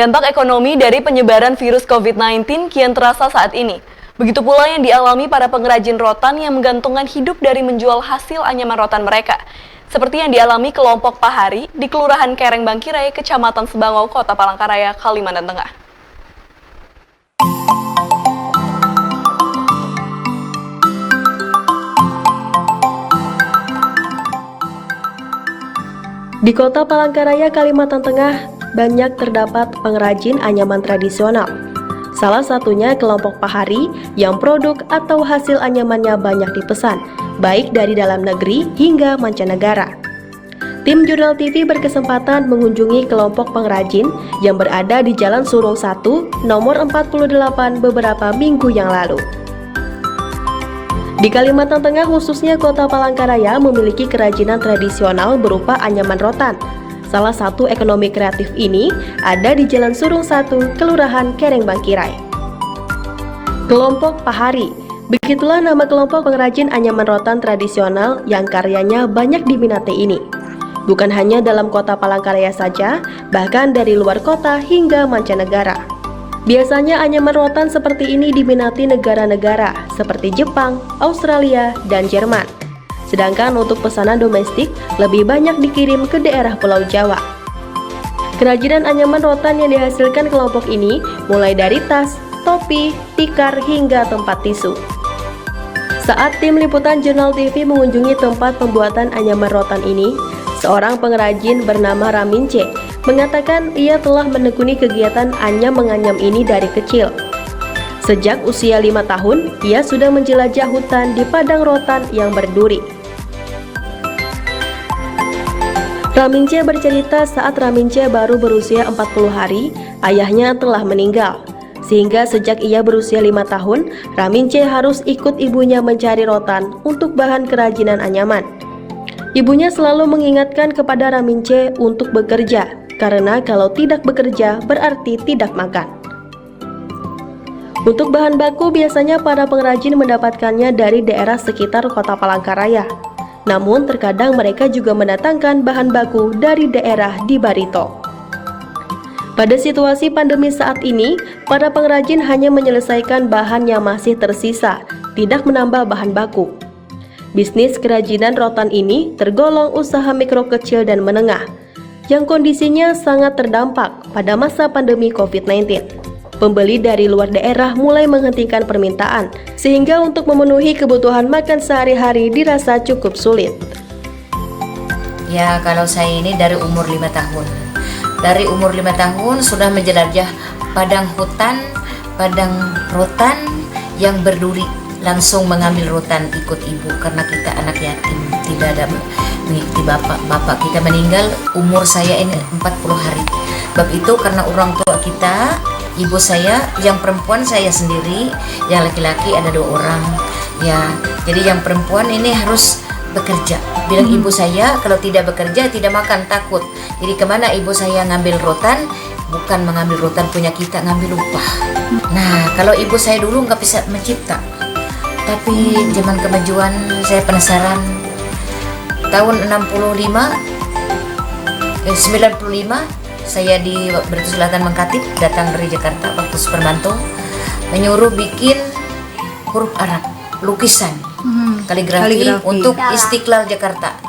Dampak ekonomi dari penyebaran virus COVID-19 kian terasa saat ini. Begitu pula yang dialami para pengrajin rotan yang menggantungkan hidup dari menjual hasil anyaman rotan mereka. Seperti yang dialami kelompok Pahari di Kelurahan Kereng Bangkirai, Kecamatan Sebangau, Kota Palangkaraya, Kalimantan Tengah. Di Kota Palangkaraya, Kalimantan Tengah, banyak terdapat pengrajin anyaman tradisional. Salah satunya kelompok Pahari yang produk atau hasil anyamannya banyak dipesan, baik dari dalam negeri hingga mancanegara. Tim Jurnal TV berkesempatan mengunjungi kelompok pengrajin yang berada di Jalan Surung 1, nomor 48 beberapa minggu yang lalu. Di Kalimantan Tengah, khususnya Kota Palangkaraya, memiliki kerajinan tradisional berupa anyaman rotan. Salah satu ekonomi kreatif ini ada di Jalan Surung 1, Kelurahan Kereng Bangkirai. Kelompok Pahari, begitulah nama kelompok pengrajin anyaman rotan tradisional yang karyanya banyak diminati ini. Bukan hanya dalam Kota Palangkaraya saja, bahkan dari luar kota hingga mancanegara. Biasanya anyaman rotan seperti ini diminati negara-negara seperti Jepang, Australia, dan Jerman. Sedangkan untuk pesanan domestik lebih banyak dikirim ke daerah Pulau Jawa. Kerajinan anyaman rotan yang dihasilkan kelompok ini mulai dari tas, topi, tikar, hingga tempat tisu. Saat tim liputan Jurnal TV mengunjungi tempat pembuatan anyaman rotan ini, seorang pengrajin bernama Ramince mengatakan ia telah menekuni kegiatan anyam-menganyam ini dari kecil. Sejak usia 5 tahun, ia sudah menjelajah hutan di padang rotan yang berduri. Ramince bercerita saat Ramince baru berusia 40 hari, ayahnya telah meninggal. Sehingga sejak ia berusia 5 tahun, Ramince harus ikut ibunya mencari rotan untuk bahan kerajinan anyaman. Ibunya selalu mengingatkan kepada Ramince untuk bekerja, karena kalau tidak bekerja berarti tidak makan. Untuk bahan baku biasanya para pengrajin mendapatkannya dari daerah sekitar Kota Palangkaraya. Namun terkadang mereka juga mendatangkan bahan baku dari daerah di Barito. Pada situasi pandemi saat ini, para pengrajin hanya menyelesaikan bahan yang masih tersisa, tidak menambah bahan baku. Bisnis kerajinan rotan ini tergolong usaha mikro kecil dan menengah, yang kondisinya sangat terdampak pada masa pandemi COVID-19. Pembeli dari luar daerah mulai menghentikan permintaan, sehingga untuk memenuhi kebutuhan makan sehari-hari dirasa cukup sulit. Ya, kalau saya ini dari umur 5 tahun. Dari umur 5 tahun sudah menjelajah padang hutan, padang rotan yang berduri. Langsung mengambil rotan ikut ibu, karena kita anak yatim, tidak ada mengikuti bapak kita meninggal umur saya ini 40 hari. Sebab itu karena orang tua kita, ibu saya yang perempuan saya sendiri, yang laki-laki ada 2 orang ya. Jadi yang perempuan ini harus bekerja. Bilang ibu saya kalau tidak bekerja tidak makan, takut. Jadi kemana ibu saya ngambil rotan? Bukan mengambil rotan punya kita, ngambil upah. Nah, kalau ibu saya dulu nggak bisa mencipta, tapi zaman kemajuan saya penasaran. Tahun 95 saya di Barito Selatan Mengkatip, datang dari Jakarta waktu Supermanto, menyuruh bikin huruf Arab, lukisan, kaligrafi untuk Istiqlal Jakarta.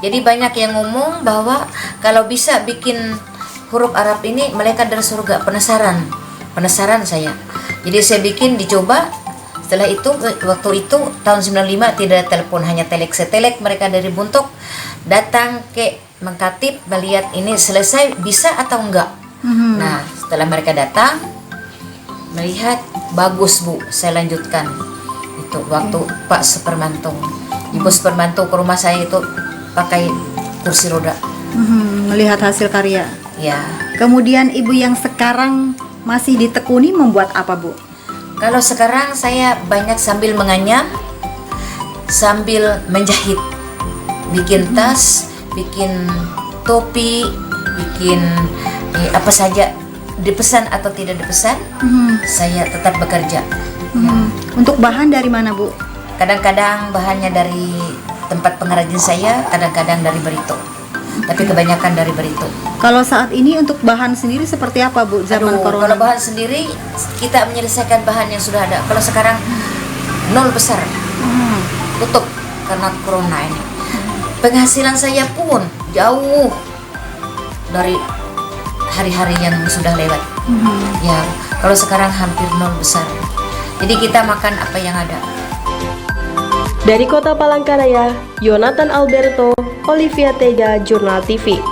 Jadi banyak yang ngomong bahwa kalau bisa bikin huruf Arab ini malaikat dari surga. Penasaran saya. Jadi saya bikin, dicoba. Setelah itu, waktu itu tahun 95 tidak ada telepon, hanya telek mereka dari Buntok datang ke Mengkatip melihat ini selesai bisa atau enggak. Nah, setelah mereka datang melihat bagus Bu, saya lanjutkan. Itu waktu Pak Supermanto, Ibu Supermanto ke rumah saya itu pakai kursi roda. Melihat hasil karya. Ya. Kemudian ibu yang sekarang masih ditekuni membuat apa Bu? Kalau sekarang saya banyak sambil menganyam, sambil menjahit, bikin tas, bikin topi, bikin apa saja, dipesan atau tidak dipesan, saya tetap bekerja. Ya. Untuk bahan dari mana Bu? Kadang-kadang bahannya dari tempat pengrajin saya, kadang-kadang dari Barito. tapi kebanyakan dari Barito. Kalau saat ini untuk bahan sendiri seperti apa Bu zaman Aduh, corona? kalau bahan sendiri kita menyelesaikan bahan yang sudah ada. Kalau sekarang nol besar, tutup karena corona ini. Penghasilan saya pun jauh dari hari-hari yang sudah lewat. Ya, kalau sekarang hampir nol besar. Jadi kita makan apa yang ada. Dari Kota Palangkaraya, Yonatan Alberto, Olivia Tega, Jurnal TV.